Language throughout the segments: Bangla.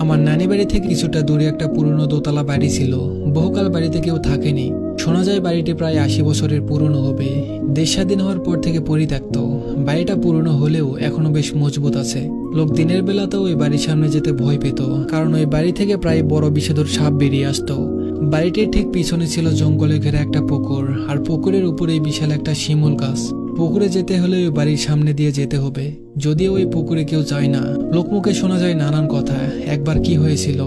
আমার নানি বাড়ি থেকে কিছুটা দূরে একটা পুরনো দোতলা বাড়ি ছিল। বহুকাল বাড়িতে কেউ থাকেনি। শোনা যায় বাড়িটি প্রায় ৮০ বছরের পুরনো হবে। দেশ স্বাধীন হওয়ার পর থেকে পরিত্যক্ত। বাড়িটা পুরনো হলেও এখনো বেশ মজবুত আছে। লোক দিনের বেলাতেও ওই বাড়ির সামনে যেতে ভয় পেত, কারণ ওই বাড়ি থেকে প্রায় বড় বিষধর সাপ বেরিয়ে আসতো। বাড়িটির ঠিক পিছনে ছিল জঙ্গলে ঘেরা একটা পুকুর, আর পুকুরের উপরেই বিশাল একটা শিমুল গাছ। পুকুরে যেতে হলে ওই বাড়ির সামনে দিয়ে যেতে হবে। যদিও ওই পুকুরে কেউ যায় না, লোকমুখে শোনা যায় নানান কথা। একবার কি হয়েছিল,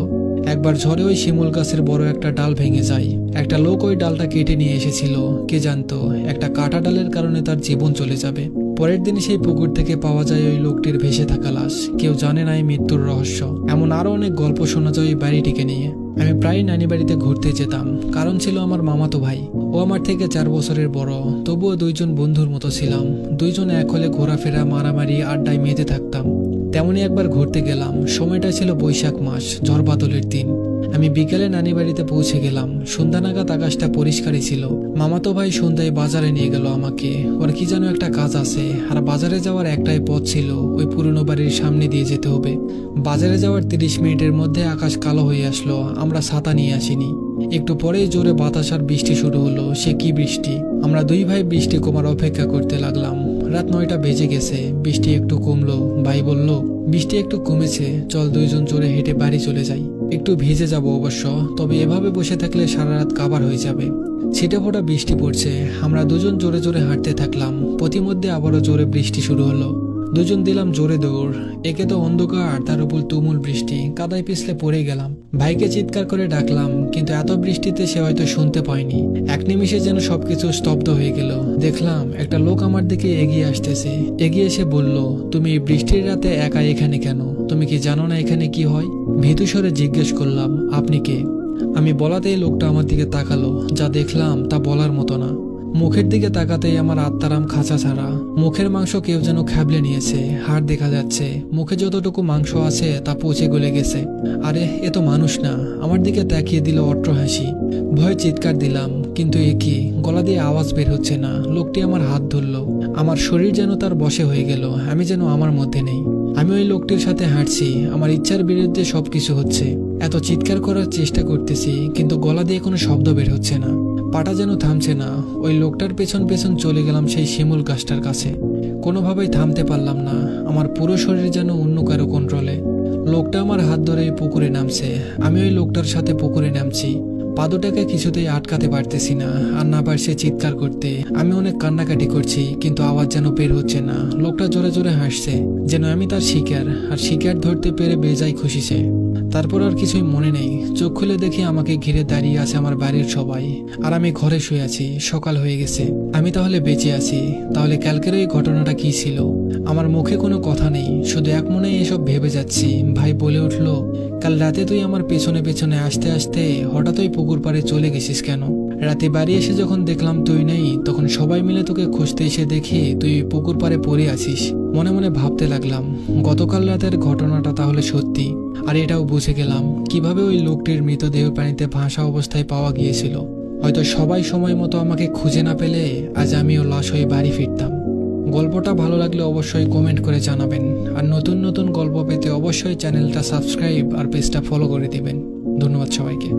একবার ঝড়ে ওই শিমুল গাছের বড় একটা ডাল ভেঙে যায়। একটা লোক ওই ডালটা কেটে নিয়ে এসেছিল। কে জানতো একটা কাটা ডালের কারণে তার জীবন চলে যাবে। পরের দিন সেই পুকুর থেকে পাওয়া যায় ওই লোকটির ভেসে থাকা লাশ। কেউ জানে না এই মৃত্যুর রহস্য। এমন আরো অনেক গল্প শোনা যায় ওই বাড়িটিকে নিয়ে। আমি প্রায় নানি বাড়িতে ঘুরতে যেতাম, কারণ ছিল আমার মামাতো ভাই। ও আমার থেকে 4 বছরের বড়। তবুও দুইজন বন্ধুর মতো ছিলাম। দুইজন এক হলে ঘোরাফেরা, মারামারি, আড্ডায় মেতে থাকতাম। তেমনই একবার ঘুরতে গেলাম। সময়টা ছিল বৈশাখ মাস, ঝড় বাদলের দিন। আমি বিকেলে নানি বাড়িতে পৌঁছে গেলাম। সন্ধ্যা নাগাদ আকাশটা পরিষ্কারই ছিল। মামাতো ভাই সন্ধ্যায় বাজারে নিয়ে গেল আমাকে। ওর কি যেন একটা কাজ আছে, আর বাজারে যাওয়ার একটাই পথ ছিল, ওই পুরনো বাড়ির সামনে দিয়ে যেতে হবে। বাজারে যাওয়ার 30 মিনিটের মধ্যে আকাশ কালো হয়ে আসলো। আমরা ছাতা নিয়ে আসিনি। একটু পরেই জোরে বাতাস আর বৃষ্টি শুরু হলো। সে কি বৃষ্টি! আমরা দুই ভাই বৃষ্টি কমার অপেক্ষা করতে লাগলাম। রাত 9টা বেজে গেছে। বৃষ্টি একটু কমলো। ভাই বলল, বৃষ্টি একটু কমেছে, চল দুইজন জোরে হেঁটে বাড়ি চলে যাই। একটু ভিজে যাব অবশ্য, তবে এভাবে বসে থাকলে সারা রাত কাবার হয়ে যাবে। ছিটে ফোঁটা বৃষ্টি পড়ছে। আমরা দুজন জোরে জোরে হাঁটতে থাকলাম। পথিমধ্যে আবারও জোরে বৃষ্টি শুরু হলো। দুজন দিলাম জোরে দৌড়। একে তো অন্ধকার, তার উপর তুমুল বৃষ্টি। কাদায় পিছলে পড়ে গেলাম। ভাইকে চিৎকার করে ডাকলাম, কিন্তু এত বৃষ্টিতে সে হয়তো শুনতে পায়নি। এক নিমিষে যেন সবকিছু স্তব্ধ হয়ে গেল। দেখলাম একটা লোক আমার দিকে এগিয়ে আসতেছে। এগিয়ে এসে বলল, তুমি এই বৃষ্টির রাতে একা এখানে কেন? তুমি কি জানো না এখানে কি হয়? ভীতু স্বরে জিজ্ঞেস করলাম, আপনি কে? আমি বলাতেই লোকটা আমার দিকে তাকালো। যা দেখলাম তা বলার মতো না। মুখের দিকে তাকাতেই আমার আত্মারাম খাঁচা ছাড়া। মুখের মাংস কেউ যেন খাবলে নিয়েছে। হাড় দেখা যাচ্ছে। মুখে যতটুকু মাংস আছে তা পচে গলে গেছে। আরে এ তো মানুষ না। আমার দিকে তাকিয়ে দিল অট্ট হাসি। ভয়ে চিৎকার দিলাম, কিন্তু এ কি? গলা দিয়ে আওয়াজ বের হচ্ছে না। লোকটি আমার হাত ধরলো। আমার শরীর যেন তার বশে হয়ে গেল। আমি যেন আমার মধ্যে নেই। আমি ওই লোকটির সাথে হাঁটছি। আমার ইচ্ছার বিরুদ্ধে সবকিছু হচ্ছে। এত চিৎকার করার চেষ্টা করতেছি, কিন্তু গলা দিয়ে কোনো শব্দ বের হচ্ছে না। পাটা যেন থামছে না। ওই লোকটার পেছন পেছন চলে গেলাম সেই শিমুল গাছটার কাছে। কোনোভাবেই থামতে পারলাম না। আমার পুরো শরীর যেন অন্য কারো কন্ট্রোলে। লোকটা আমার হাত ধরে পুকুরে নামছে। আমি ওই লোকটার সাথে পুকুরে নামছি। পাদুটাকে কিছুতেই আটকাতে পারতেছি না। আর না পারছে চিৎকার করতে। আমি অনেক কান্নাকাটি করছি, কিন্তু আওয়াজ যেন বের হচ্ছে না। লোকটা জোরে জোরে হাসছে, যেন আমি তার শিকার, আর শিকার ধরতে পেরে বেজায় খুশি সে। তারপর আর কিছুই মনে নেই। চোখ খুলে দেখি আমাকে ঘিরে দাঁড়িয়ে আছে আমার বাড়ির সবাই, আর আমি ঘরে শুয়ে আছি। সকাল হয়ে গেছে। আমি তাহলে বেঁচে আছি। তাহলে কালকের এই ঘটনাটা কি ছিল? আমার মুখে কোনো কথা নেই, শুধু এক মনে এসব ভেবে যাচ্ছি। ভাই বলে উঠলো, কাল রাতে তুই আমার পেছনে পেছনে আসতে আসতে হঠাৎ ওই পুকুর পাড়ে চলে গেছিস কেন? রাতে বাড়ি এসে যখন দেখলাম তুই নেই, তখন সবাই মিলে তোকে খুঁজতে এসে দেখি তুই পুকুর পাড়ে পড়ে আছিস। মনে মনে ভাবতে লাগলাম, গতকাল রাতের ঘটনাটা তাহলে সত্যি। আর এটাও বুঝে গেলাম কিভাবে ওই লোকটির মৃতদেহ পানিতে ভাসা অবস্থায় পাওয়া গিয়েছিল। হয়তো সবাই সময় মতো আমাকে খুঁজে না পেলে আজ আমিও লাশ হয়ে বাড়ি ফিরতাম। গল্পটা ভালো লাগলে অবশ্যই কমেন্ট করে জানাবেন। আর নতুন নতুন গল্প পেতে অবশ্যই চ্যানেলটা সাবস্ক্রাইব আর পেজটা ফলো করে দিবেন। ধন্যবাদ সবাইকে।